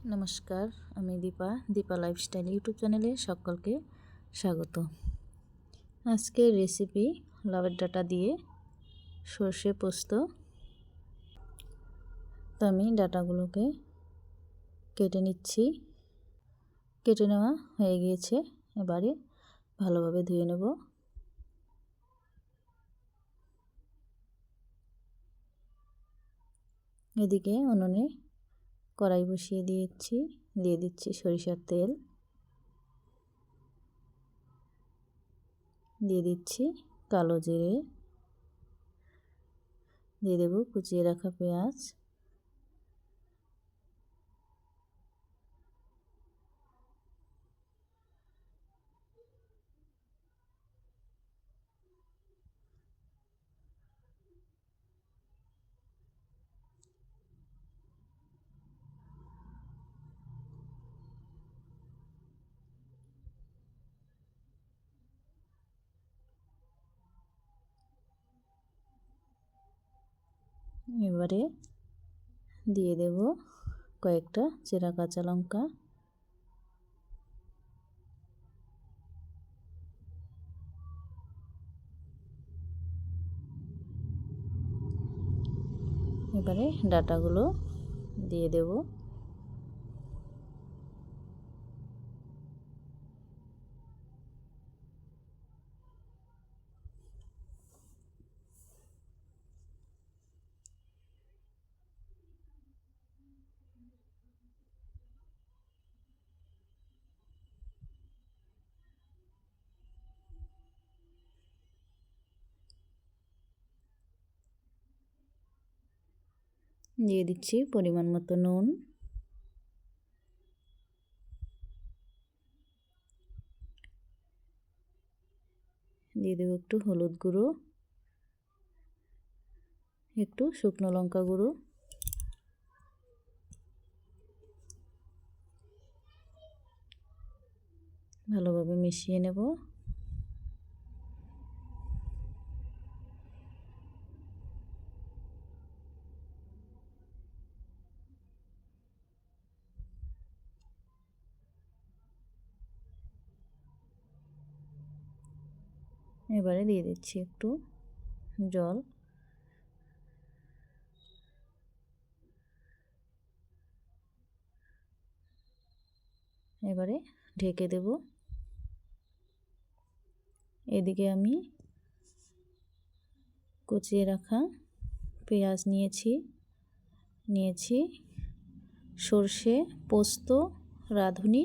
নমস্কার, আমি Dipa lifestyle YouTube চ্যানেলে সকলকে স্বাগত। আজকের রেসিপি লাউয়ের ডাঁটা দিয়ে সর্ষে পোস্ত। তো আমি ডাঁটাগুলোকে কেটে নিচ্ছি। কেটে নেওয়া হয়ে গিয়েছে, এবারে ভালোভাবে ধুয়ে নেব। এদিকে উনুনে কড়াই বসিয়ে দিয়ে দিচ্ছি সরিষার তেল, দিয়ে দিচ্ছি কালো জিরে, দিয়ে দেব কুচিয়ে রাখা পেঁয়াজ, এবারে দিয়ে দেব কয়েকটা চেরা কাঁচা লঙ্কা, এবারে ডাঁটাগুলো দিয়ে দেব। দিয়ে দিচ্ছি পরিমাণ মতো নুন, দিয়ে দেবো একটু হলুদ গুঁড়ো, একটু শুকনো লঙ্কা গুঁড়ো, ভালোভাবে মিশিয়ে নেব। এবারে দিয়ে দিচ্ছি একটু জল, এবারে ঢেকে দেব। এদিকে আমি কুচিয়ে রাখা পেঁয়াজ নিয়েছি সর্ষে, পোস্ত, রাঁধুনি,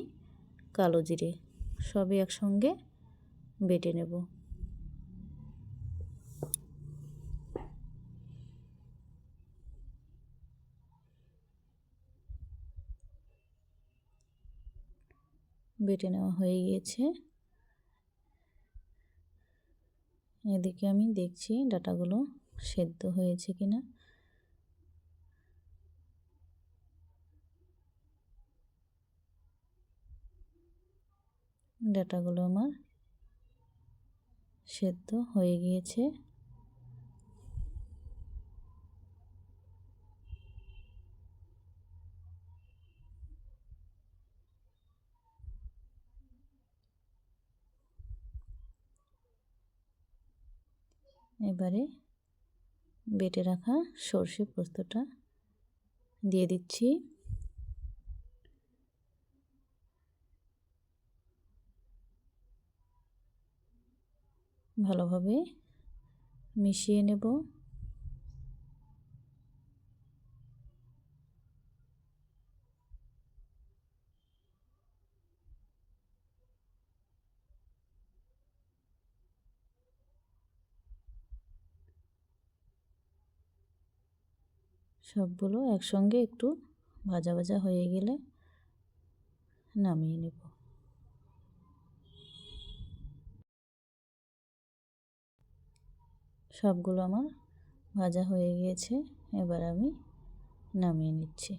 কালো জিরে সবই একসঙ্গে বেটে নেব। বেটে নেওয়া হয়ে গিয়েছে। এদিকে আমি দেখছি ডাঁটাগুলো সেদ্ধ হয়েছে কিনা। ডাঁটাগুলো আমার সেদ্ধ হয়ে গিয়েছে। এবারে বেটে রাখা সর্ষে পোস্তটা দিয়ে দিচ্ছি। ভালোভাবে মিশিয়ে নেব। সবগুলো একসঙ্গে একটু ভাজা ভাজা হয়ে গেলে নামিয়ে নেব। সবগুলো আমার ভাজা হয়ে গিয়েছে, এবার আমি নামিয়ে নিচ্ছি।